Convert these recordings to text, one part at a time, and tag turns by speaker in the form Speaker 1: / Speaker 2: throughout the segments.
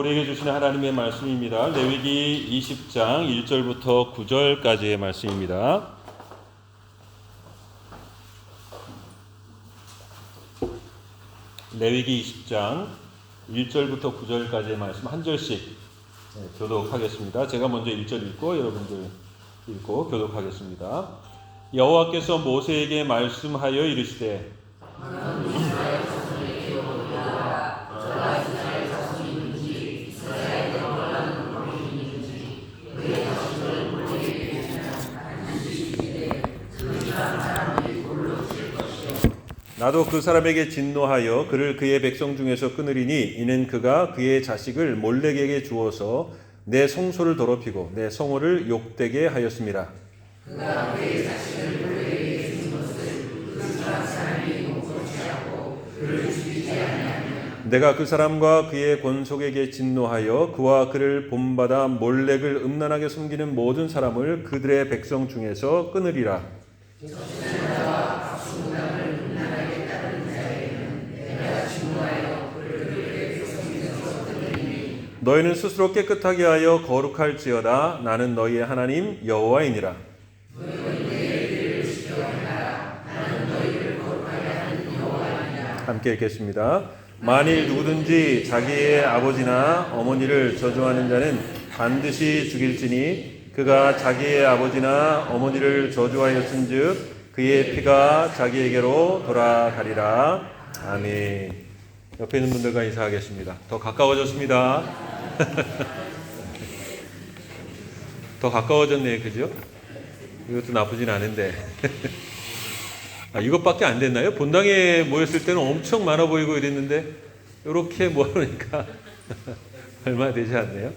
Speaker 1: 우리에게 주시는 하나님의 말씀입니다. 레위기 20장 1절부터 9절까지의 말씀입니다. 레위기 20장 1절부터 9절까지의 말씀 한 절씩 교독하겠습니다. 제가 먼저 1절 읽고 여러분들 읽고 교독하겠습니다. 여호와께서 모세에게 말씀하여 이르시되 나도 그 사람에게 진노하여 그를 그의 백성 중에서 끊으리니 이는 그가 그의 자식을 몰렉에게 주어서 내 성소를 더럽히고 내 성호를 욕되게 하였습니다. 그가 그의 자식을 몰렉에게 준 것을 그 사람이 용서치 않고 그를 죽이지 아니하며 내가 그 사람과 그의 권속에게 진노하여 그와 그를 본받아 몰렉을 음란하게 섬기는 모든 사람을 그들의 백성 중에서 끊으리라. 너희는 스스로 깨끗하게 하여 거룩할지어다. 나는 너희의 하나님 여호와이니라. 함께 읽겠습니다. 만일 누구든지 자기의 아버지나 어머니를 저주하는 자는 반드시 죽일지니 그가 자기의 아버지나 어머니를 저주하였은즉 그의 피가 자기에게로 돌아가리라. 아멘. 옆에 있는 분들과 인사하겠습니다. 더 가까워졌습니다. 더 가까워졌네, 그죠? 이것도 나쁘진 않은데. 이것밖에 안 됐나요? 본당에 모였을 때는 엄청 많아 보이고 이랬는데 이렇게 모으니까 얼마 되지 않네요.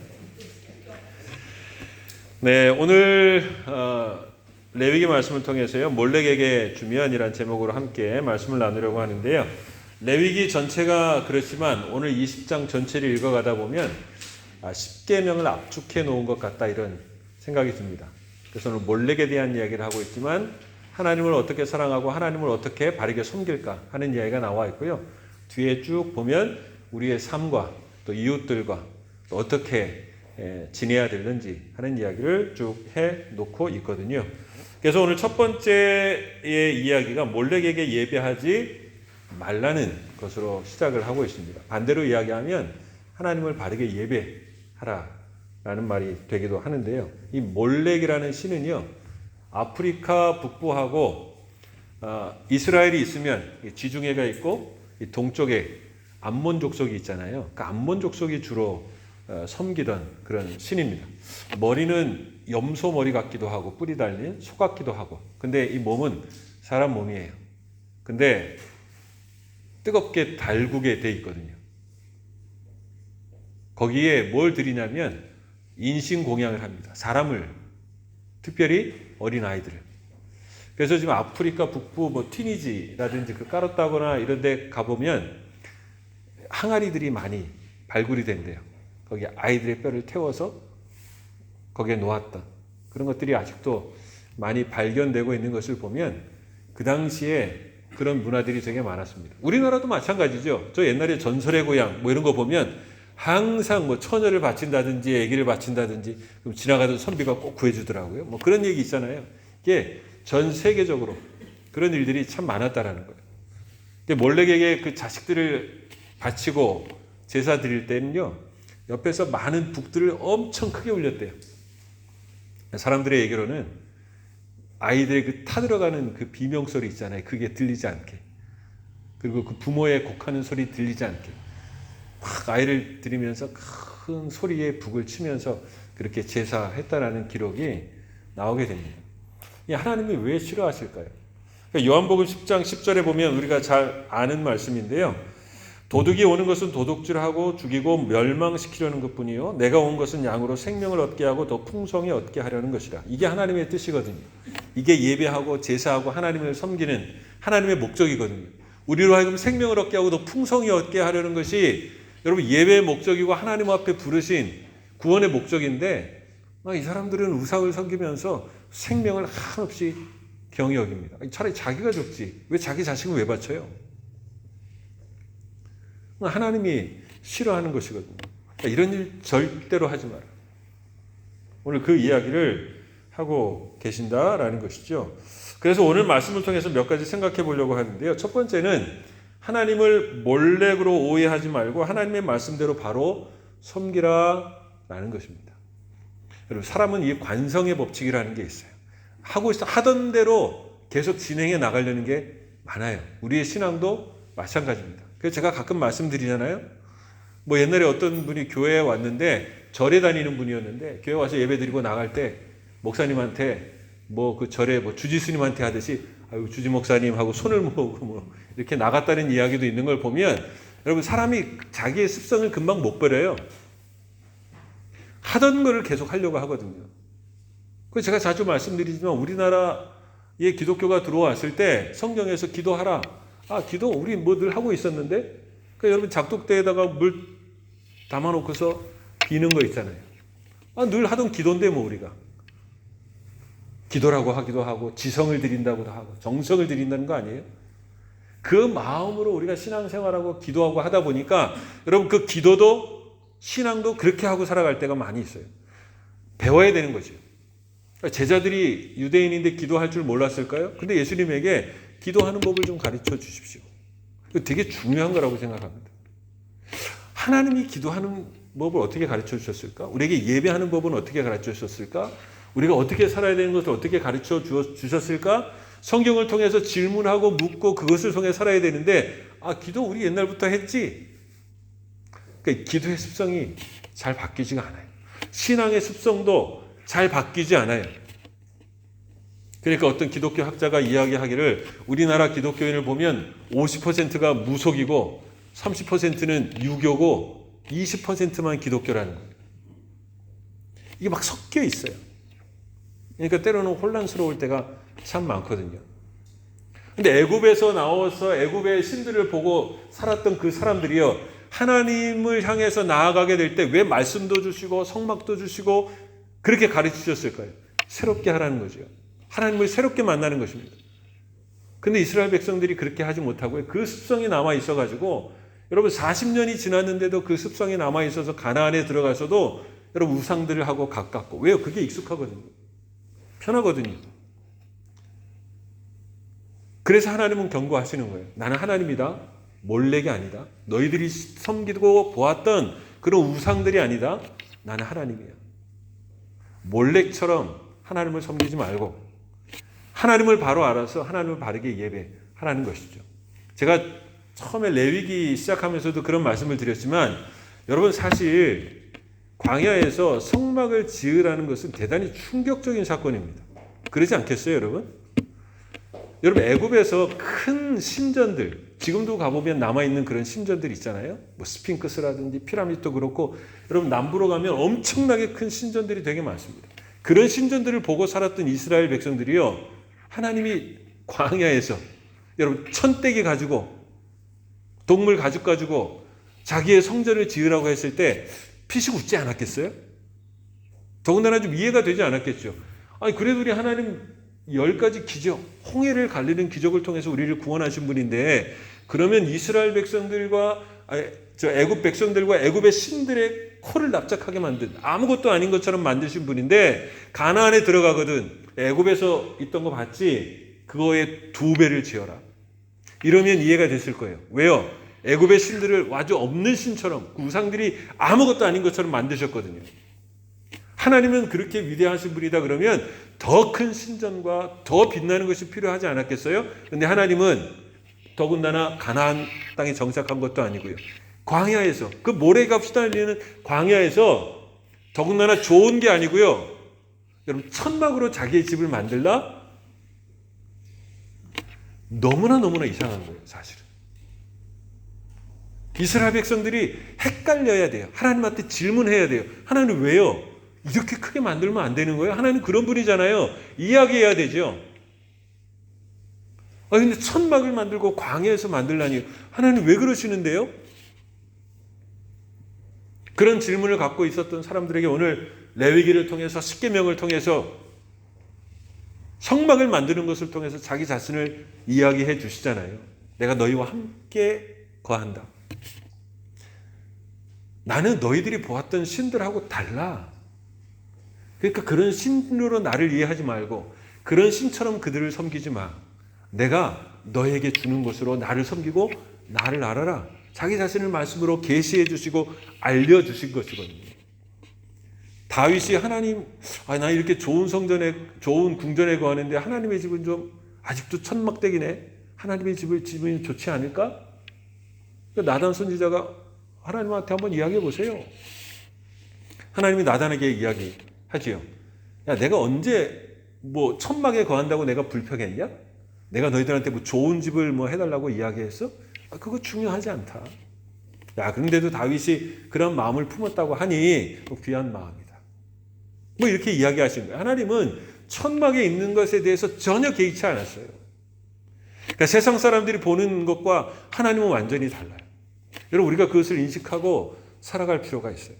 Speaker 1: 네, 오늘 레위기 말씀을 통해서요, 몰렉에게 주면이란 제목으로 함께 말씀을 나누려고 하는데요. 레위기 전체가 그렇지만 오늘 20장 전체를 읽어가다 보면 10계명을 압축해 놓은 것 같다, 이런 생각이 듭니다. 그래서 오늘 몰렉에 대한 이야기를 하고 있지만 하나님을 어떻게 사랑하고 하나님을 어떻게 바르게 섬길까 하는 이야기가 나와 있고요. 뒤에 쭉 보면 우리의 삶과 또 이웃들과 또 어떻게 지내야 되는지 하는 이야기를 쭉 해놓고 있거든요. 그래서 오늘 첫 번째의 이야기가 몰렉에게 예배하지 말라는 것으로 시작을 하고 있습니다. 반대로 이야기하면 하나님을 바르게 예배하라라는 말이 되기도 하는데요. 이 몰렉이라는 신은요, 아프리카 북부하고 이스라엘이 있으면 지중해가 있고 이 동쪽에 암몬 족속이 있잖아요. 그 암몬 족속이 주로 섬기던 그런 신입니다. 머리는 염소 머리 같기도 하고 뿔이 달린 소 같기도 하고, 근데 이 몸은 사람 몸이에요. 근데 뜨겁게 달구게 돼 있거든요. 거기에 뭘 드리냐면 인신공양을 합니다. 사람을, 특별히 어린 아이들을. 그래서 지금 아프리카 북부 튀니지라든지 그 까르타고나 이런 데 가보면 항아리들이 많이 발굴이 된대요. 거기 아이들의 뼈를 태워서 거기에 놓았던 그런 것들이 아직도 많이 발견되고 있는 것을 보면 그 당시에 그런 문화들이 되게 많았습니다. 우리나라도 마찬가지죠. 저 옛날에 전설의 고향 이런 거 보면 항상 처녀를 바친다든지 아기를 바친다든지 그럼 지나가던 선비가 꼭 구해주더라고요. 그런 얘기 있잖아요. 이게 전 세계적으로 그런 일들이 참 많았다라는 거예요. 근데 몰렉에게 그 자식들을 바치고 제사 드릴 때는요, 옆에서 많은 북들을 엄청 크게 울렸대요. 사람들의 얘기로는 아이들의 그 타들어가는 그 비명소리 있잖아요. 그게 들리지 않게. 그리고 그 부모의 곡하는 소리 들리지 않게. 막 아이를 들이면서 큰 소리에 북을 치면서 그렇게 제사했다라는 기록이 나오게 됩니다. 이 하나님이 왜 싫어하실까요? 그러니까 요한복음 10장 10절에 보면 우리가 잘 아는 말씀인데요. 도둑이 오는 것은 도둑질하고 죽이고 멸망시키려는 것뿐이요 내가 온 것은 양으로 생명을 얻게 하고 더 풍성히 얻게 하려는 것이라. 이게 하나님의 뜻이거든요. 이게 예배하고 제사하고 하나님을 섬기는 하나님의 목적이거든요. 우리로 하여금 생명을 얻게 하고 더 풍성히 얻게 하려는 것이 여러분 예배의 목적이고 하나님 앞에 부르신 구원의 목적인데 이 사람들은 우상을 섬기면서 생명을 한없이 경히 여깁니다. 차라리 자기가 죽지 왜 자기 자식을 왜 바쳐요? 하나님이 싫어하는 것이거든요. 이런 일 절대로 하지 마라. 오늘 그 이야기를 하고 계신다라는 것이죠. 그래서 오늘 말씀을 통해서 몇 가지 생각해 보려고 하는데요. 첫 번째는 하나님을 몰렉으로 오해하지 말고 하나님의 말씀대로 바로 섬기라라는 것입니다. 여러분, 사람은 이 관성의 법칙이라는 게 있어요. 하던 대로 계속 진행해 나가려는 게 많아요. 우리의 신앙도 마찬가지입니다. 그래서 제가 가끔 말씀드리잖아요. 뭐 옛날에 어떤 분이 교회에 왔는데 절에 다니는 분이었는데 교회 와서 예배 드리고 나갈 때 목사님한테 뭐 그 절에 뭐 주지스님한테 하듯이 아유 주지 목사님 하고 손을 모으고 뭐 이렇게 나갔다는 이야기도 있는 걸 보면 여러분, 사람이 자기의 습성을 금방 못 버려요. 하던 거를 계속 하려고 하거든요. 그래서 제가 자주 말씀드리지만 우리나라에 기독교가 들어왔을 때 성경에서 기도하라. 기도 우리 뭐 늘 하고 있었는데, 그러니까 여러분 작독대에다가 물 담아놓고서 비는 거 있잖아요. 늘 하던 기도인데 뭐 우리가 기도라고 하기도 하고 지성을 드린다고도 하고 정성을 드린다는 거 아니에요? 그 마음으로 우리가 신앙생활하고 기도하고 하다 보니까 여러분 그 기도도 신앙도 그렇게 하고 살아갈 때가 많이 있어요. 배워야 되는 거죠. 제자들이 유대인인데 기도할 줄 몰랐을까요? 근데 예수님에게 기도하는 법을 좀 가르쳐 주십시오. 이거 되게 중요한 거라고 생각합니다. 하나님이 기도하는 법을 어떻게 가르쳐 주셨을까? 우리에게 예배하는 법은 어떻게 가르쳐 주셨을까? 우리가 어떻게 살아야 되는 것을 어떻게 가르쳐 주셨을까? 성경을 통해서 질문하고 묻고 그것을 통해 살아야 되는데 기도 우리 옛날부터 했지. 그러니까 기도의 습성이 잘 바뀌지가 않아요. 신앙의 습성도 잘 바뀌지 않아요. 그러니까 어떤 기독교 학자가 이야기하기를 우리나라 기독교인을 보면 50%가 무속이고 30%는 유교고 20%만 기독교라는 거예요. 이게 막 섞여 있어요. 그러니까 때로는 혼란스러울 때가 참 많거든요. 근데 애굽에서 나와서 애굽의 신들을 보고 살았던 그 사람들이요, 하나님을 향해서 나아가게 될 때 왜 말씀도 주시고 성막도 주시고 그렇게 가르치셨을까요? 새롭게 하라는 거죠. 하나님을 새롭게 만나는 것입니다. 근데 이스라엘 백성들이 그렇게 하지 못하고요, 그 습성이 남아 있어가지고 여러분 40년이 지났는데도 그 습성이 남아 있어서 가나안에 들어가서도 여러분 우상들을 하고 가깝고, 왜요? 그게 익숙하거든요. 편하거든요. 그래서 하나님은 경고하시는 거예요. 나는 하나님이다. 몰렉이 아니다. 너희들이 섬기고 보았던 그런 우상들이 아니다. 나는 하나님이야. 몰렉처럼 하나님을 섬기지 말고 하나님을 바로 알아서 하나님을 바르게 예배하라는 것이죠. 제가 처음에 레위기 시작하면서도 그런 말씀을 드렸지만 여러분, 사실 광야에서 성막을 지으라는 것은 대단히 충격적인 사건입니다. 그러지 않겠어요, 여러분? 여러분, 애굽에서 큰 신전들, 지금도 가보면 남아있는 그런 신전들 있잖아요. 뭐 스핑크스라든지 피라미드도 그렇고, 여러분 남부로 가면 엄청나게 큰 신전들이 되게 많습니다. 그런 신전들을 보고 살았던 이스라엘 백성들이요, 하나님이 광야에서 여러분 천떼기 가지고 동물 가죽 가지고 자기의 성전을 지으라고 했을 때 피식 웃지 않았겠어요? 더군다나 좀 이해가 되지 않았겠죠. 그래도 우리 하나님 10가지 기적, 홍해를 갈리는 기적을 통해서 우리를 구원하신 분인데, 그러면 이스라엘 백성들과 애굽 백성들과 애굽의 신들의 코를 납작하게 만든, 아무것도 아닌 것처럼 만드신 분인데 가나안에 들어가거든 애굽에서 있던 거 봤지? 그거의 2배를 지어라. 이러면 이해가 됐을 거예요. 왜요? 애굽의 신들을 아주 없는 신처럼, 우상들이 아무것도 아닌 것처럼 만드셨거든요. 하나님은 그렇게 위대하신 분이다 그러면 더 큰 신전과 더 빛나는 것이 필요하지 않았겠어요? 그런데 하나님은 더군다나 가나안 땅에 정착한 것도 아니고요, 광야에서, 그 모래가 휘날리는 광야에서 더군다나 좋은 게 아니고요, 여러분 천막으로 자기의 집을 만들라? 너무나 이상한 거예요, 사실은. 이스라엘 백성들이 헷갈려야 돼요. 하나님한테 질문해야 돼요. 하나님 왜요? 이렇게 크게 만들면 안 되는 거예요? 하나님 그런 분이잖아요. 이야기해야 되죠. 근데 천막을 만들고 광야에서 만들라니, 하나님 왜 그러시는데요? 그런 질문을 갖고 있었던 사람들에게 오늘 레위기를 통해서, 십계명을 통해서, 성막을 만드는 것을 통해서 자기 자신을 이야기해 주시잖아요. 내가 너희와 함께 거한다. 나는 너희들이 보았던 신들하고 달라. 그러니까 그런 신으로 나를 이해하지 말고 그런 신처럼 그들을 섬기지 마. 내가 너에게 주는 것으로 나를 섬기고 나를 알아라. 자기 자신을 말씀으로 계시해 주시고 알려주신 것이거든요. 다윗이 하나님, 나 이렇게 좋은 성전에, 좋은 궁전에 거하는데 하나님의 집은 좀 아직도 천막대기네. 하나님의 집은 좋지 않을까? 나단 선지자가 하나님한테 한번 이야기해 보세요. 하나님이 나단에게 이야기하지요. 야, 내가 언제 뭐 천막에 거한다고 내가 불평했냐? 내가 너희들한테 뭐 좋은 집을 뭐 해달라고 이야기했어? 그거 중요하지 않다. 야, 그런데도 다윗이 그런 마음을 품었다고 하니 귀한 마음이다. 뭐 이렇게 이야기하시는 거예요. 하나님은 천막에 있는 것에 대해서 전혀 개의치 않았어요. 그러니까 세상 사람들이 보는 것과 하나님은 완전히 달라요. 여러분, 우리가 그것을 인식하고 살아갈 필요가 있어요.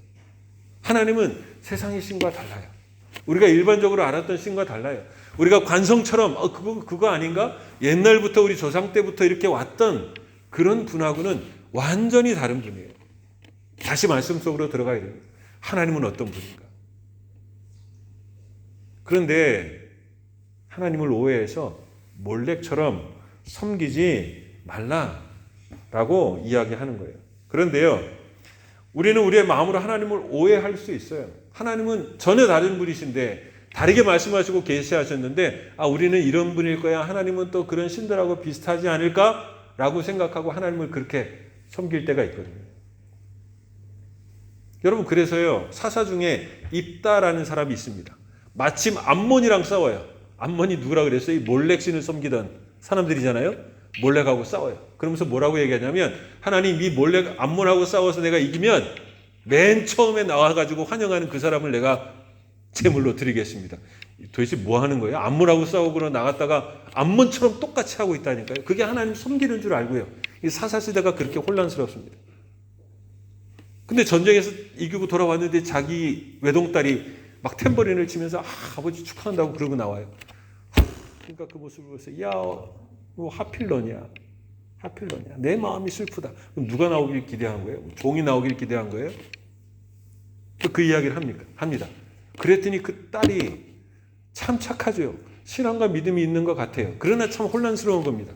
Speaker 1: 하나님은 세상의 신과 달라요. 우리가 일반적으로 알았던 신과 달라요. 우리가 관성처럼 그거 아닌가? 옛날부터 우리 조상 때부터 이렇게 왔던 그런 분하고는 완전히 다른 분이에요. 다시 말씀 속으로 들어가야 됩니다. 하나님은 어떤 분인가? 그런데 하나님을 오해해서 몰렉처럼 섬기지 말라라고 이야기하는 거예요. 그런데요, 우리는 우리의 마음으로 하나님을 오해할 수 있어요. 하나님은 전혀 다른 분이신데 다르게 말씀하시고 계시하셨는데 우리는 이런 분일 거야. 하나님은 또 그런 신들하고 비슷하지 않을까라고 생각하고 하나님을 그렇게 섬길 때가 있거든요. 여러분, 그래서요, 사사 중에 입다라는 사람이 있습니다. 마침 암몬이랑 싸워요. 암몬이 누구라 그랬어요? 이 몰렉신을 섬기던 사람들이잖아요. 몰렉하고 싸워요. 그러면서 뭐라고 얘기하냐면, 하나님, 이 몰렉 암몬하고 싸워서 내가 이기면 맨 처음에 나와가지고 환영하는 그 사람을 내가 제물로 드리겠습니다. 도대체 뭐 하는 거예요? 암몬하고 싸우고 나갔다가 암몬처럼 똑같이 하고 있다니까요. 그게 하나님 섬기는 줄 알고요. 이 사사시대가 그렇게 혼란스럽습니다. 근데 전쟁에서 이기고 돌아왔는데 자기 외동딸이 막 탬버린을 치면서 아버지 축하한다고 그러고 나와요. 그러니까 그 모습을 보면서 야, 뭐 하필 너냐? 내 마음이 슬프다. 그럼 누가 나오길 기대한 거예요? 종이 나오길 기대한 거예요? 그 이야기를 합니다. 그랬더니 그 딸이 참 착하죠. 신앙과 믿음이 있는 것 같아요. 그러나 참 혼란스러운 겁니다.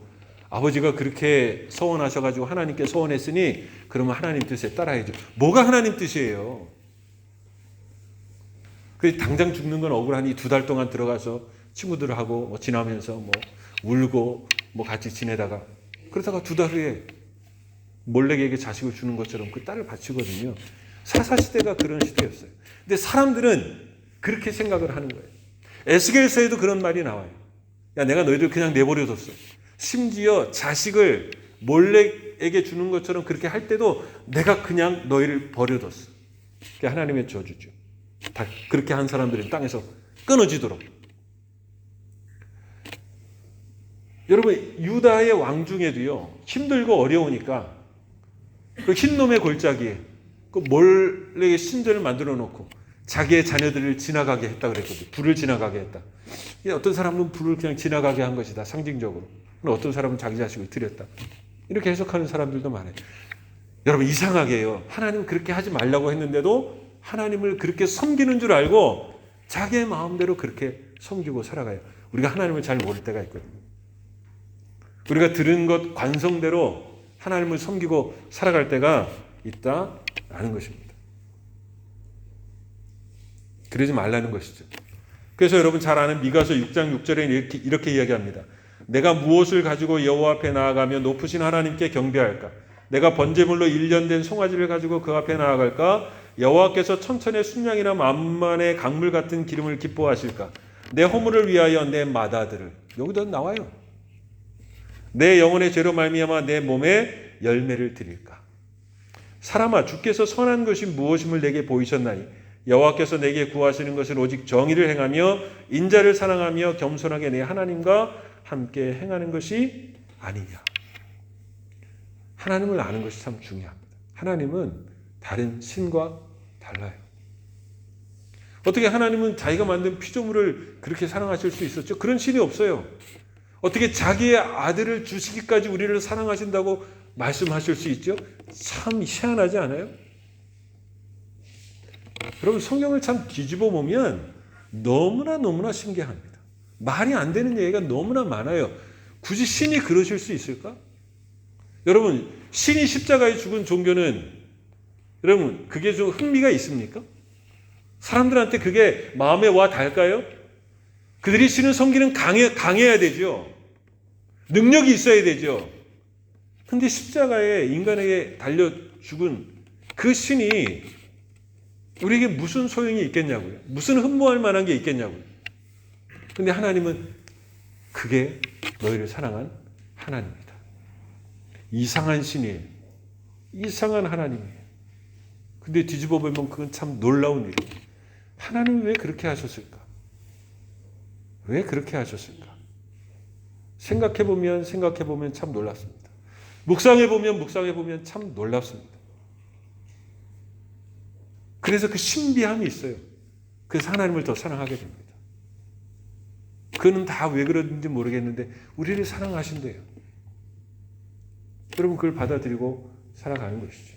Speaker 1: 아버지가 그렇게 서원하셔가지고 하나님께 서원했으니 그러면 하나님 뜻에 따라야죠. 뭐가 하나님 뜻이에요? 그 당장 죽는 건 억울하니 2달 동안 들어가서 친구들하고 뭐 지나면서 뭐 울고 뭐 같이 지내다가 그러다가 2달 후에 몰렉에게 자식을 주는 것처럼 그 딸을 바치거든요. 사사시대가 그런 시대였어요. 근데 사람들은 그렇게 생각을 하는 거예요. 에스겔서에도 그런 말이 나와요. 야, 내가 너희들 그냥 내버려뒀어. 심지어 자식을 몰렉에게 주는 것처럼 그렇게 할 때도 내가 그냥 너희를 버려뒀어. 그게 하나님의 저주죠. 다 그렇게 한 사람들은 땅에서 끊어지도록. 여러분, 유다의 왕 중에도요, 힘들고 어려우니까 그 흰놈의 골짜기에 그 몰렉의 신전을 만들어 놓고 자기의 자녀들을 지나가게 했다 그랬거든요. 불을 지나가게 했다. 어떤 사람은 불을 그냥 지나가게 한 것이다, 상징적으로. 어떤 사람은 자기 자식을 드렸다. 이렇게 해석하는 사람들도 많아요. 여러분, 이상하게요, 하나님은 그렇게 하지 말라고 했는데도 하나님을 그렇게 섬기는 줄 알고 자기의 마음대로 그렇게 섬기고 살아가요. 우리가 하나님을 잘 모를 때가 있거든요. 우리가 들은 것 관성대로 하나님을 섬기고 살아갈 때가 있다라는 것입니다. 그러지 말라는 것이죠. 그래서 여러분 잘 아는 미가서 6장 6절에 이렇게 이야기합니다. 내가 무엇을 가지고 여호와 앞에 나아가며 높으신 하나님께 경배할까? 내가 번제물로 1년 된 송아지를 가지고 그 앞에 나아갈까? 여호와께서 천천의 순양이나 만만의 강물 같은 기름을 기뻐하실까? 내 허물을 위하여 내 마다들을, 여기도 나와요. 내 영혼의 죄로 말미암아 내 몸에 열매를 드릴까? 사람아, 주께서 선한 것이 무엇임을 내게 보이셨나니 여호와께서 내게 구하시는 것은 오직 정의를 행하며 인자를 사랑하며 겸손하게 내 하나님과 함께 행하는 것이 아니냐. 하나님을 아는 것이 참 중요합니다. 하나님은 다른 신과 달라요. 어떻게 하나님은 자기가 만든 피조물을 그렇게 사랑하실 수 있었죠? 그런 신이 없어요. 어떻게 자기의 아들을 주시기까지 우리를 사랑하신다고 말씀하실 수 있죠? 참 희한하지 않아요? 여러분 성경을 참 뒤집어 보면 너무나 신기합니다. 말이 안 되는 얘기가 너무나 많아요. 굳이 신이 그러실 수 있을까? 여러분 신이 십자가에 죽은 종교는 여러분 그게 좀 흥미가 있습니까? 사람들한테 그게 마음에 와 닿을까요? 그들이 신을 섬기는 강해야 되죠. 능력이 있어야 되죠. 근데 십자가에 인간에게 달려 죽은 그 신이 우리에게 무슨 소용이 있겠냐고요. 무슨 흠모할 만한 게 있겠냐고요. 근데 하나님은 그게 너희를 사랑한 하나님이다. 이상한 신이에요. 이상한 하나님이에요. 근데 뒤집어 보면 그건 참 놀라운 일이에요. 하나님은 왜 그렇게 하셨을까? 왜 그렇게 하셨을까? 생각해보면 참 놀랍습니다. 묵상해보면 참 놀랍습니다. 그래서 그 신비함이 있어요. 그래서 하나님을 더 사랑하게 됩니다. 그는 다 왜 그런지 모르겠는데 우리를 사랑하신대요. 여러분 그걸 받아들이고 살아가는 것이죠.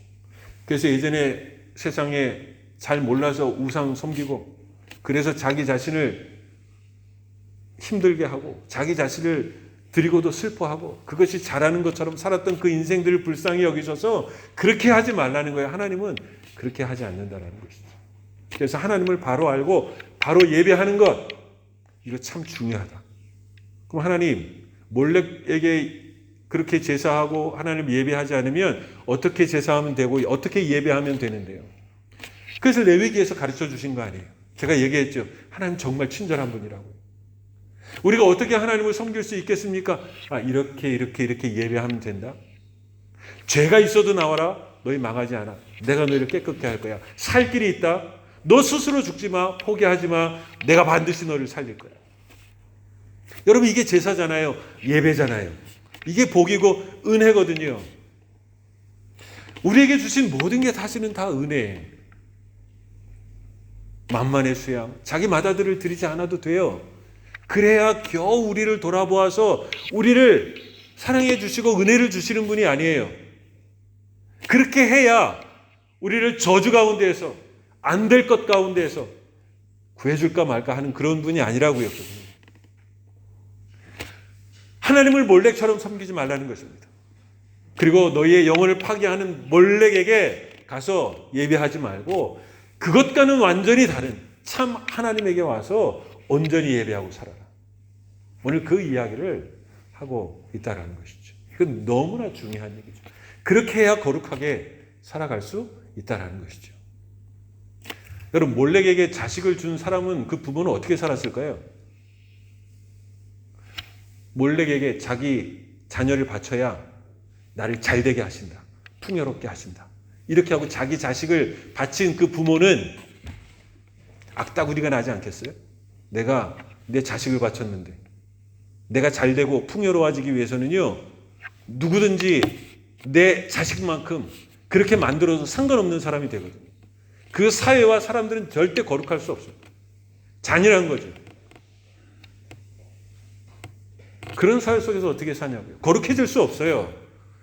Speaker 1: 그래서 예전에 세상에 잘 몰라서 우상 섬기고 그래서 자기 자신을 힘들게 하고 자기 자신을 드리고도 슬퍼하고 그것이 잘하는 것처럼 살았던 그 인생들을 불쌍히 여기셔서 그렇게 하지 말라는 거예요. 하나님은 그렇게 하지 않는다는 것이죠. 그래서 하나님을 바로 알고 바로 예배하는 것 이거 참 중요하다. 그럼 하나님 몰렉에게 그렇게 제사하고 하나님 예배하지 않으면 어떻게 제사하면 되고 어떻게 예배하면 되는데요. 그래서 레위기에서 가르쳐 주신 거 아니에요. 제가 얘기했죠. 하나님 정말 친절한 분이라고. 우리가 어떻게 하나님을 섬길 수 있겠습니까? 이렇게 예배하면 된다. 죄가 있어도 나와라. 너희 망하지 않아. 내가 너희를 깨끗게 할 거야. 살 길이 있다. 너 스스로 죽지 마. 포기하지 마. 내가 반드시 너를 살릴 거야. 여러분 이게 제사잖아요. 예배잖아요. 이게 복이고 은혜거든요. 우리에게 주신 모든 게 사실은 다 은혜예요. 만만의 수양. 자기 마다들을 드리지 않아도 돼요. 그래야 겨우 우리를 돌아보아서 우리를 사랑해 주시고 은혜를 주시는 분이 아니에요. 그렇게 해야 우리를 저주 가운데에서 안 될 것 가운데에서 구해줄까 말까 하는 그런 분이 아니라고요. 하나님을 몰렉처럼 섬기지 말라는 것입니다. 그리고 너희의 영혼을 파괴하는 몰렉에게 가서 예배하지 말고 그것과는 완전히 다른 참 하나님에게 와서 온전히 예배하고 살아라. 오늘 그 이야기를 하고 있다는 것이죠. 이건 너무나 중요한 얘기죠. 그렇게 해야 거룩하게 살아갈 수 있다는 것이죠. 여러분 몰렉에게 자식을 준 사람은 그 부모는 어떻게 살았을까요? 몰렉에게 자기 자녀를 바쳐야 나를 잘되게 하신다. 풍요롭게 하신다. 이렇게 하고 자기 자식을 바친 그 부모는 악다구리가 나지 않겠어요? 내가 내 자식을 바쳤는데 내가 잘되고 풍요로워지기 위해서는요 누구든지 내 자식만큼 그렇게 만들어도 상관없는 사람이 되거든요. 그 사회와 사람들은 절대 거룩할 수 없어요. 잔인한 거죠. 그런 사회 속에서 어떻게 사냐고요. 거룩해질 수 없어요.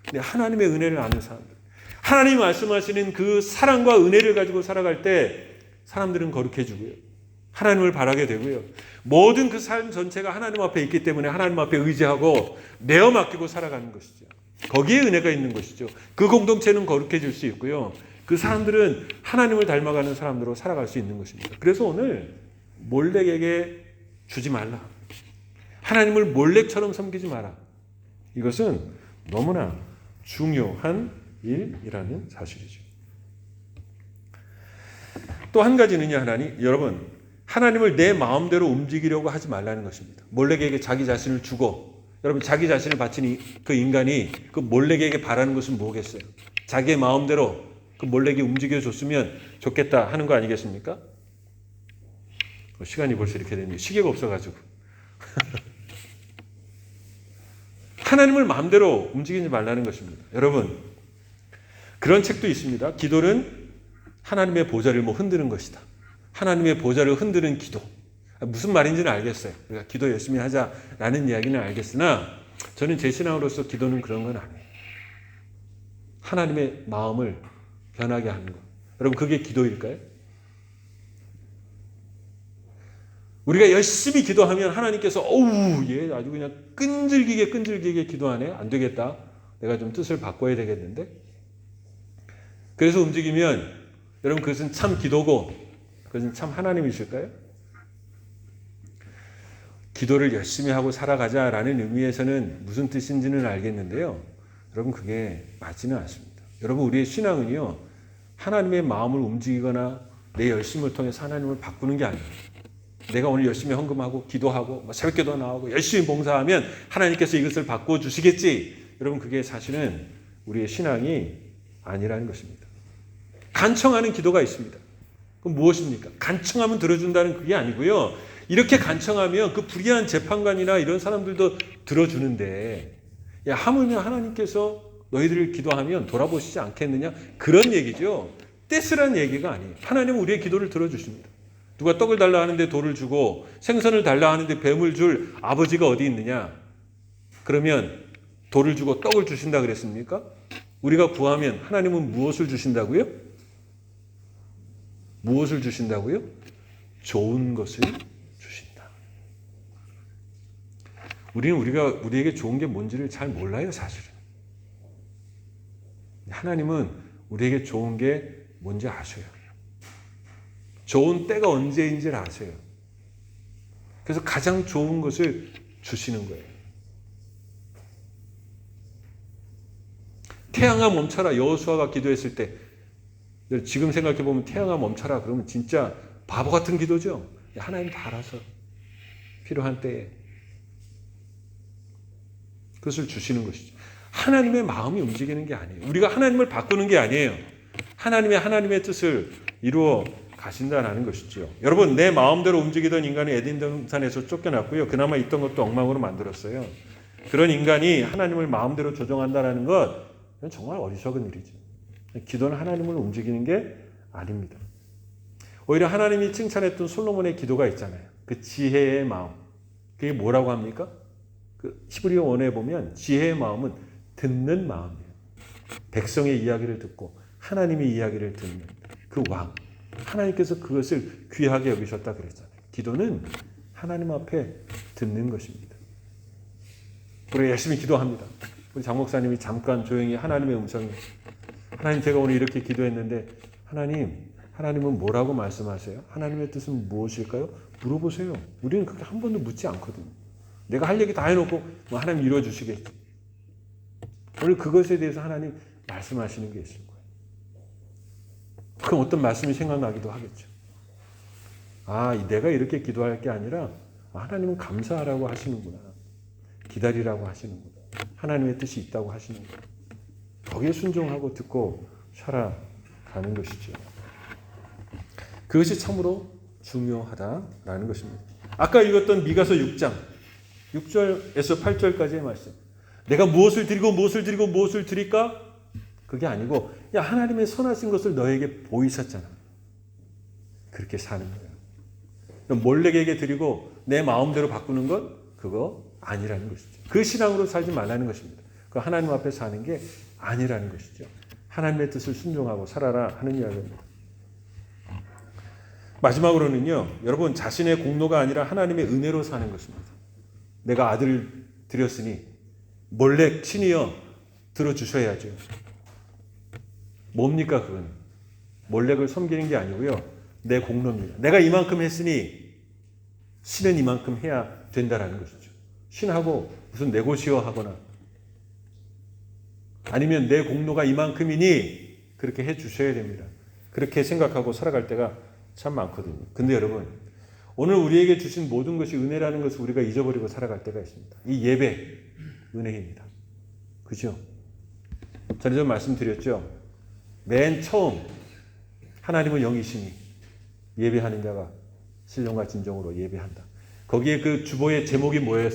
Speaker 1: 근데 하나님의 은혜를 아는 사람들, 하나님이 말씀하시는 그 사랑과 은혜를 가지고 살아갈 때 사람들은 거룩해지고요. 하나님을 바라게 되고요. 모든 그 삶 전체가 하나님 앞에 있기 때문에 하나님 앞에 의지하고 내어 맡기고 살아가는 것이죠. 거기에 은혜가 있는 것이죠. 그 공동체는 거룩해질 수 있고요. 그 사람들은 하나님을 닮아가는 사람들로 살아갈 수 있는 것입니다. 그래서 오늘 몰렉에게 주지 말라. 하나님을 몰렉처럼 섬기지 마라. 이것은 너무나 중요한 일이라는 사실이죠. 또 한 가지는요, 여러분, 하나님을 내 마음대로 움직이려고 하지 말라는 것입니다. 몰렉에게 자기 자신을 주고, 여러분, 자기 자신을 바친 그 인간이 그 몰렉에게 바라는 것은 뭐겠어요? 자기의 마음대로 그 몰렉이 움직여줬으면 좋겠다 하는 거 아니겠습니까? 시간이 벌써 이렇게 됐네요. 시계가 없어가지고. 하나님을 마음대로 움직이지 말라는 것입니다. 여러분, 그런 책도 있습니다. 기도는 하나님의 보좌를 흔드는 것이다. 하나님의 보좌를 흔드는 기도. 무슨 말인지는 알겠어요. 우리가 기도 열심히 하자라는 이야기는 알겠으나 저는 제 신앙으로서 기도는 그런 건 아니에요. 하나님의 마음을 변하게 하는 것. 여러분, 그게 기도일까요? 우리가 열심히 기도하면 하나님께서 어우 얘 아주 그냥 끈질기게 기도하네. 안 되겠다. 내가 좀 뜻을 바꿔야 되겠는데. 그래서 움직이면 여러분 그것은 참 기도고 그것은 참 하나님이실까요? 기도를 열심히 하고 살아가자라는 의미에서는 무슨 뜻인지는 알겠는데요. 여러분 그게 맞지는 않습니다. 여러분 우리의 신앙은요. 하나님의 마음을 움직이거나 내 열심을 통해서 하나님을 바꾸는 게 아니에요. 내가 오늘 열심히 헌금하고 기도하고 새벽기도 나오고 열심히 봉사하면 하나님께서 이것을 바꿔주시겠지. 여러분 그게 사실은 우리의 신앙이 아니라는 것입니다. 간청하는 기도가 있습니다. 그럼 무엇입니까? 간청하면 들어준다는 그게 아니고요. 이렇게 간청하면 그 불의한 재판관이나 이런 사람들도 들어주는데 야 하물며 하나님께서 너희들을 기도하면 돌아보시지 않겠느냐? 그런 얘기죠. 떼쓰란 얘기가 아니에요. 하나님은 우리의 기도를 들어주십니다. 누가 떡을 달라 하는데 돌을 주고 생선을 달라 하는데 뱀을 줄 아버지가 어디 있느냐? 그러면 돌을 주고 떡을 주신다 그랬습니까? 우리가 구하면 하나님은 무엇을 주신다고요? 무엇을 주신다고요? 좋은 것을 주신다. 우리는 우리에게 좋은 게 뭔지를 잘 몰라요, 사실은. 하나님은 우리에게 좋은 게 뭔지 아셔요. 좋은 때가 언제인지를 아세요. 그래서 가장 좋은 것을 주시는 거예요. 태양아 멈춰라. 여호수아가 기도했을 때 지금 생각해 보면 태양아 멈춰라. 그러면 진짜 바보 같은 기도죠. 하나님 다 알아서 필요한 때에 그것을 주시는 것이죠. 하나님의 마음이 움직이는 게 아니에요. 우리가 하나님을 바꾸는 게 아니에요. 하나님의 뜻을 이루어 가신다는 것이죠. 여러분 내 마음대로 움직이던 인간이 에덴 동산에서 쫓겨났고요. 그나마 있던 것도 엉망으로 만들었어요. 그런 인간이 하나님을 마음대로 조종한다는 것 정말 어리석은 일이죠. 기도는 하나님을 움직이는 게 아닙니다. 오히려 하나님이 칭찬했던 솔로몬의 기도가 있잖아요. 그 지혜의 마음. 그게 뭐라고 합니까? 그 히브리어 원어에 보면 지혜의 마음은 듣는 마음이에요. 백성의 이야기를 듣고 하나님의 이야기를 듣는 그 왕. 하나님께서 그것을 귀하게 여기셨다 그랬잖아요. 기도는 하나님 앞에 듣는 것입니다. 우리 열심히 기도합니다. 우리 장 목사님이 잠깐 조용히 하나님의 음성에 하나님 제가 오늘 이렇게 기도했는데 하나님은 뭐라고 말씀하세요? 하나님의 뜻은 무엇일까요? 물어보세요. 우리는 그렇게 한 번도 묻지 않거든요. 내가 할 얘기 다 해놓고 하나님 이루어 주시겠지. 오늘 그것에 대해서 하나님 말씀하시는 게 있을 거예요. 그럼 어떤 말씀이 생각나기도 하겠죠. 내가 이렇게 기도할 게 아니라 하나님은 감사하라고 하시는구나. 기다리라고 하시는구나. 하나님의 뜻이 있다고 하시는구나. 거기에 순종하고 듣고 살아가는 것이죠. 그것이 참으로 중요하다라는 것입니다. 아까 읽었던 미가서 6장 6절에서 8절까지의 말씀. 내가 무엇을 드릴까? 그게 아니고 하나님의 선하신 것을 너에게 보이셨잖아. 그렇게 사는 거예요. 몰래에게 드리고 내 마음대로 바꾸는 건 그거 아니라는 것이죠. 그 신앙으로 살지 말라는 것입니다. 그 하나님 앞에 사는 게 아니라는 것이죠. 하나님의 뜻을 순종하고 살아라 하는 이야기입니다. 마지막으로는요. 여러분 자신의 공로가 아니라 하나님의 은혜로 사는 것입니다. 내가 아들을 드렸으니 몰래 친히여 들어주셔야죠. 뭡니까 그건? 몰렉을 섬기는 게 아니고요. 내 공로입니다. 내가 이만큼 했으니 신은 이만큼 해야 된다라는 것이죠. 신하고 무슨 네고시어 하거나 아니면 내 공로가 이만큼이니 그렇게 해 주셔야 됩니다. 그렇게 생각하고 살아갈 때가 참 많거든요. 근데 여러분 오늘 우리에게 주신 모든 것이 은혜라는 것을 우리가 잊어버리고 살아갈 때가 있습니다. 이 예배 은혜입니다. 그죠? 전에 말씀드렸죠. 맨 처음 하나님은 영이시니 예배하는 자가 신령과 진정으로 예배한다. 거기에 그 주보의 제목이 뭐예요?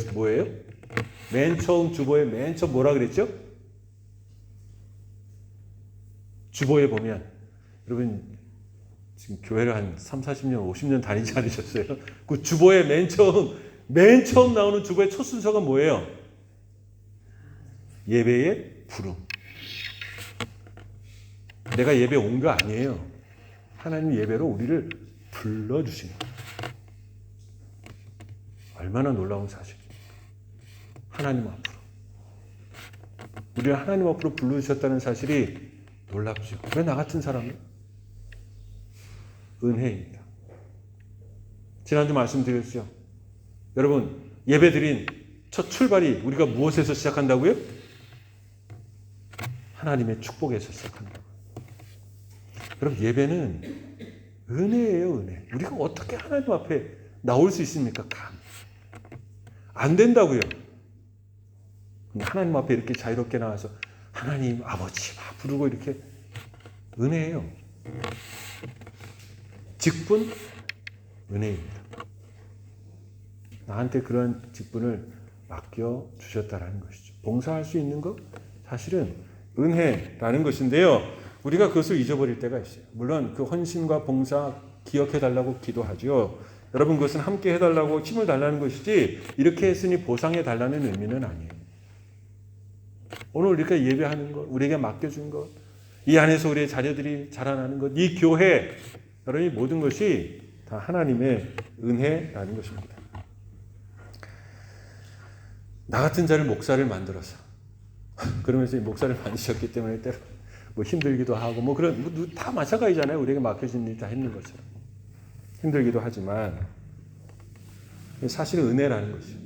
Speaker 1: 맨 처음 주보에 맨 처음 뭐라 그랬죠? 주보에 보면 여러분 지금 교회를 한 3, 40년, 50년 다니지 않으셨어요? 그 주보에 맨 처음 나오는 주보의 첫 순서가 뭐예요? 예배의 부름. 내가 예배 온 거 아니에요. 하나님 예배로 우리를 불러주신 거예요. 얼마나 놀라운 사실입니까? 하나님 앞으로. 우리를 하나님 앞으로 불러주셨다는 사실이 놀랍죠. 왜 나 같은 사람은? 은혜입니다. 지난주 말씀드렸죠. 여러분, 예배 드린 첫 출발이 우리가 무엇에서 시작한다고요? 하나님의 축복에서 시작한다고요. 여러분, 예배는 은혜예요, 은혜. 우리가 어떻게 하나님 앞에 나올 수 있습니까? 안 된다고요. 하나님 앞에 이렇게 자유롭게 나와서 하나님 아버지 막 부르고 이렇게 은혜예요. 직분 은혜입니다. 나한테 그런 직분을 맡겨 주셨다라는 것이죠. 봉사할 수 있는 것 사실은 은혜라는 것인데요. 우리가 그것을 잊어버릴 때가 있어요. 물론 그 헌신과 봉사 기억해 달라고 기도하죠. 여러분, 그것은 함께 해달라고 힘을 달라는 것이지 이렇게 했으니 보상해 달라는 의미는 아니에요. 오늘 우리가 예배하는 것, 우리에게 맡겨준 것, 이 안에서 우리의 자녀들이 자라나는 것, 이 교회, 여러분, 이 모든 것이 다 하나님의 은혜라는 것입니다. 나 같은 자를 목사를 만들어서 그러면서 이 목사를 만드셨기 때문에 때로 뭐 힘들기도 하고 뭐 그런 다 마찬가지잖아요. 우리에게 맡겨진 일 다 했는 것처럼 힘들기도 하지만 사실은 은혜라는 것이죠.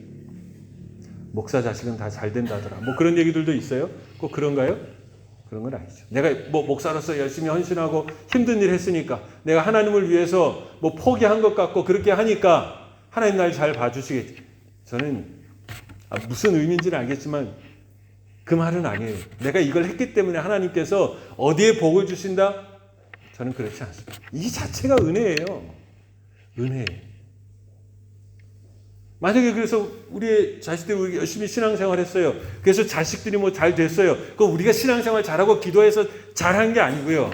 Speaker 1: 목사 자식은 다 잘 된다더라. 뭐 그런 얘기들도 있어요. 꼭 그런가요? 그런 건 아니죠. 내가 뭐 목사로서 열심히 헌신하고 힘든 일 했으니까 내가 하나님을 위해서 뭐 포기한 것 같고 그렇게 하니까 하나님 날 잘 봐주시겠지. 저는 무슨 의미인지는 알겠지만 그 말은 아니에요. 내가 이걸 했기 때문에 하나님께서 어디에 복을 주신다? 저는 그렇지 않습니다. 이 자체가 은혜예요. 은혜예요. 만약에 그래서 우리의 자식들이 열심히 신앙생활 했어요. 그래서 자식들이 뭐 잘 됐어요. 그럼 우리가 신앙생활 잘하고 기도해서 잘한 게 아니고요.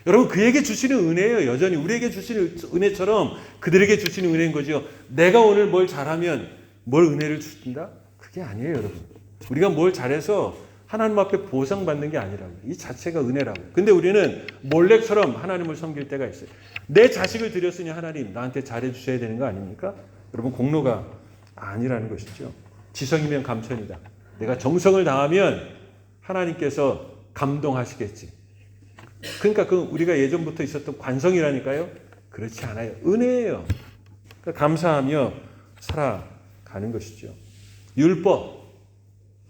Speaker 1: 여러분, 그에게 주시는 은혜예요. 여전히 우리에게 주시는 은혜처럼 그들에게 주시는 은혜인 거죠. 내가 오늘 뭘 잘하면 뭘 은혜를 주신다? 그게 아니에요, 여러분. 우리가 뭘 잘해서 하나님 앞에 보상받는 게 아니라고요. 이 자체가 은혜라고요. 근데 우리는 몰래처럼 하나님을 섬길 때가 있어요. 내 자식을 드렸으니 하나님 나한테 잘해 주셔야 되는 거 아닙니까? 여러분, 공로가 아니라는 것이죠. 지성이면 감천이다. 내가 정성을 다하면 하나님께서 감동하시겠지. 그러니까 그 우리가 예전부터 있었던 관성이라니까요. 그렇지 않아요. 은혜예요. 그러니까 감사하며 살아가는 것이죠. 율법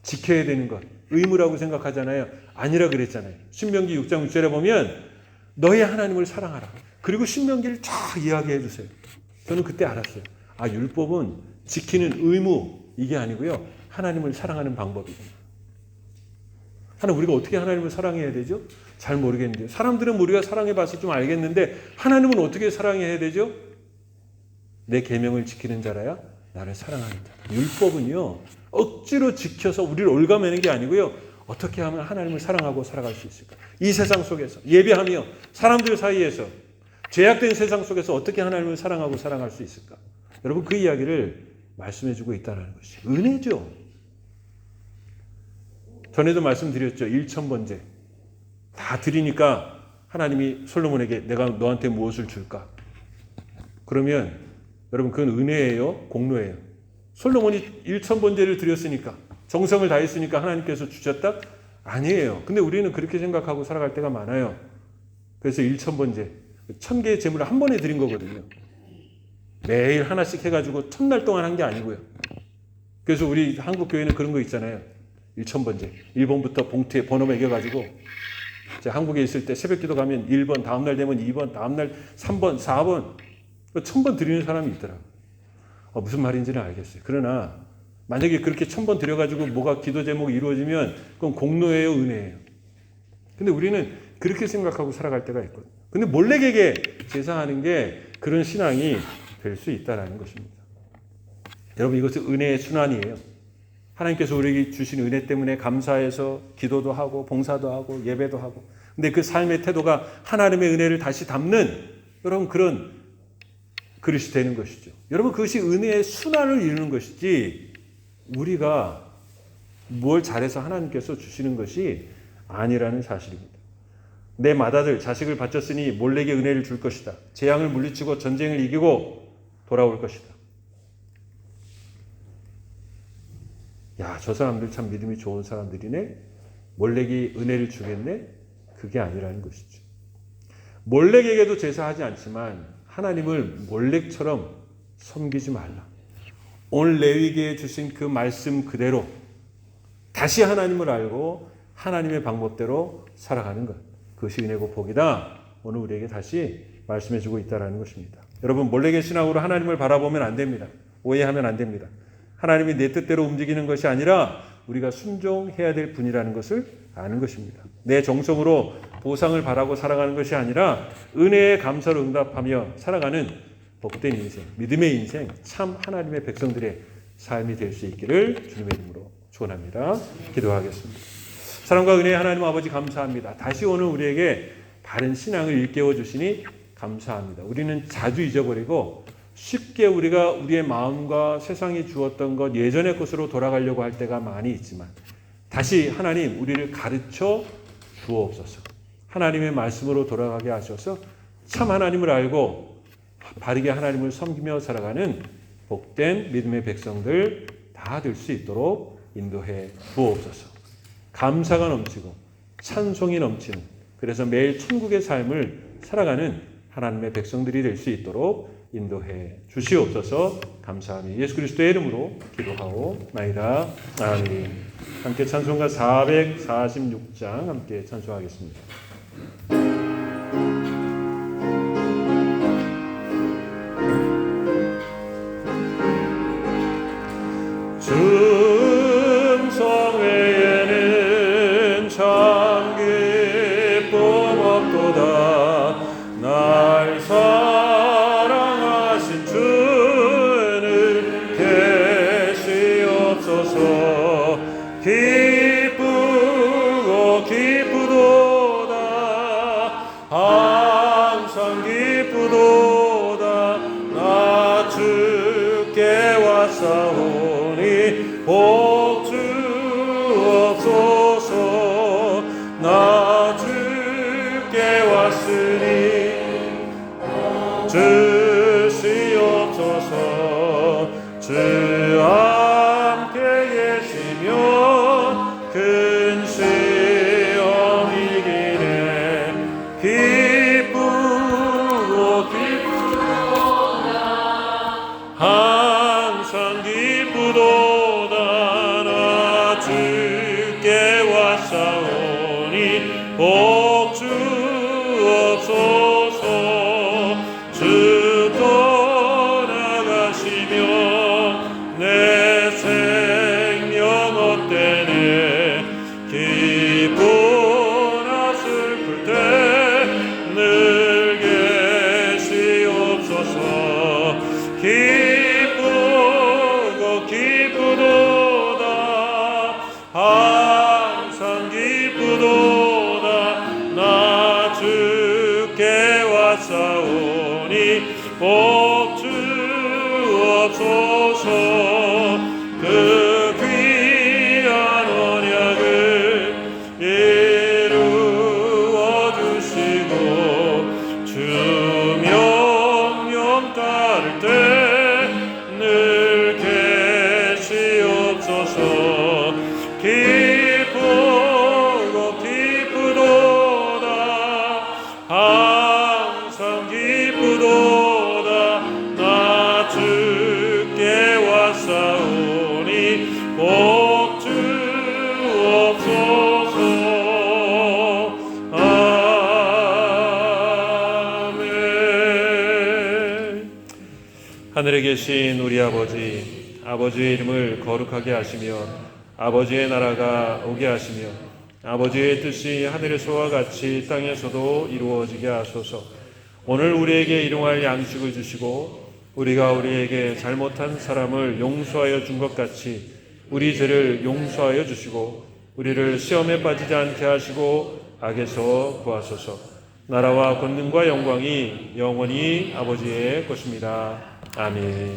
Speaker 1: 지켜야 되는 것 의무라고 생각하잖아요. 아니라 그랬잖아요. 신명기 6장 6절에 보면 너희 하나님을 사랑하라. 그리고 신명기를 쫙 이야기해 주세요. 저는 그때 알았어요. 아, 율법은 지키는 의무 이게 아니고요. 하나님을 사랑하는 방법이구나. 하나 우리가 어떻게 하나님을 사랑해야 되죠? 잘 모르겠는데요. 사람들은 우리가 사랑해 봐서 좀 알겠는데 하나님은 어떻게 사랑해야 되죠? 내 계명을 지키는 자라야 나를 사랑하는 자라. 율법은요. 억지로 지켜서 우리를 올가매는 게 아니고요. 어떻게 하면 하나님을 사랑하고 살아갈 수 있을까? 이 세상 속에서 예배하며 사람들 사이에서 죄악된 세상 속에서 어떻게 하나님을 사랑하고 살아갈 수 있을까? 여러분, 그 이야기를 말씀해주고 있다는 것이 은혜죠. 전에도 말씀드렸죠. 1,000번째 다 드리니까 하나님이 솔로몬에게 내가 너한테 무엇을 줄까? 그러면 여러분, 그건 은혜예요? 공로예요? 솔로몬이 1,000번째를 드렸으니까 정성을 다했으니까 하나님께서 주셨다? 아니에요. 근데 우리는 그렇게 생각하고 살아갈 때가 많아요. 그래서 1,000번째 1,000개의 제물을 한 번에 드린 거거든요. 매일 하나씩 해가지고 1,000날 동안 한 게 아니고요. 그래서 우리 한국 교회는 그런 거 있잖아요. 1,000번째 1번부터 봉투에 번호 매겨가지고 제가 한국에 있을 때 새벽기도 가면 1번, 다음날 되면 2번, 다음날 3번, 4번 1,000번 드리는 사람이 있더라고요. 무슨 말인지는 알겠어요. 그러나 만약에 그렇게 1,000번 드려가지고 뭐가 기도 제목이 이루어지면 그건 공로예요, 은혜예요. 근데 우리는 그렇게 생각하고 살아갈 때가 있거든요. 근데 몰래에게 제사하는 게 그런 신앙이 될 수 있다는 것입니다. 여러분, 이것은 은혜의 순환이에요. 하나님께서 우리에게 주신 은혜 때문에 감사해서 기도도 하고 봉사도 하고 예배도 하고, 근데 그 삶의 태도가 하나님의 은혜를 다시 담는 여러분 그런 그릇이 되는 것이죠. 여러분, 그것이 은혜의 순환을 이루는 것이지 우리가 뭘 잘해서 하나님께서 주시는 것이 아니라는 사실입니다. 내 맏아들 자식을 바쳤으니 몰래에게 은혜를 줄 것이다. 재앙을 물리치고 전쟁을 이기고 돌아올 것이다. 야, 저 사람들 참 믿음이 좋은 사람들이네. 몰렉이 은혜를 주겠네. 그게 아니라는 것이죠. 몰렉에게도 제사하지 않지만 하나님을 몰렉처럼 섬기지 말라. 오늘 레위기에 주신 그 말씀 그대로 다시 하나님을 알고 하나님의 방법대로 살아가는 것. 그것이 은혜고 복이다. 오늘 우리에게 다시 말씀해주고 있다는 것입니다. 여러분, 몰렉의 신앙으로 하나님을 바라보면 안 됩니다. 오해하면 안 됩니다. 하나님이 내 뜻대로 움직이는 것이 아니라 우리가 순종해야 될 분이라는 것을 아는 것입니다. 내 정성으로 보상을 바라고 살아가는 것이 아니라 은혜에 감사로 응답하며 살아가는 복된 인생, 믿음의 인생, 참 하나님의 백성들의 삶이 될 수 있기를 주님의 이름으로 축원합니다. 기도하겠습니다. 사랑과 은혜의 하나님 아버지 감사합니다. 다시 오늘 우리에게 바른 신앙을 일깨워 주시니 감사합니다. 우리는 자주 잊어버리고 쉽게 우리가 우리의 마음과 세상이 주었던 것 예전의 것으로 돌아가려고 할 때가 많이 있지만 다시 하나님 우리를 가르쳐 주옵소서. 하나님의 말씀으로 돌아가게 하셔서 참 하나님을 알고 바르게 하나님을 섬기며 살아가는 복된 믿음의 백성들 다 될 수 있도록 인도해 주옵소서. 감사가 넘치고 찬송이 넘치는, 그래서 매일 천국의 삶을 살아가는 하나님의 백성들이 될 수 있도록 인도해 주시옵소서. 감사하며 예수 그리스도의 이름으로 기도하오나이다. 아멘. 함께 찬송가 446장 함께 찬송하겠습니다.
Speaker 2: 음성 외에는 참 기쁨 없도다. 날 사랑하신 주는 계시옵소서. 기쁘고 기쁘도다. 항상 기쁘도다. 나 주께 왔사오니 복 주옵소서. 나 주께 왔으니 주시옵소서. 주 함께 계시면 큰 시험 이기네. 기쁘고 기쁘도다. 항상 기쁘도다. 나 주께 왔사오니 복 주옵소서. 주 떠나가시면 내 생명 헛되네. 기쁘나 슬플 때 늘 계시옵소서. 기쁘고 기쁘도다. 항상 기쁘도다. 나 주께 왔사오니 복 주옵소서. 그 귀한 언약을 이루어 주시고 주 명령 따를 때 늘 계시옵소서. 기쁘고 기쁘도다. 항상 기쁘도다. 나 주께 왔사오니 복 주옵소서. 아멘.
Speaker 1: 하늘에 계신 우리 아버지, 아버지의 이름을 거룩하게 하시며 아버지의 나라가 오게 하시며 아버지의 뜻이 하늘에서와 같이 땅에서도 이루어지게 하소서. 오늘 우리에게 일용할 양식을 주시고 우리가 우리에게 잘못한 사람을 용서하여 준 것 같이 우리 죄를 용서하여 주시고 우리를 시험에 빠지지 않게 하시고 악에서 구하소서. 나라와 권능과 영광이 영원히 아버지의 것입니다. 아멘.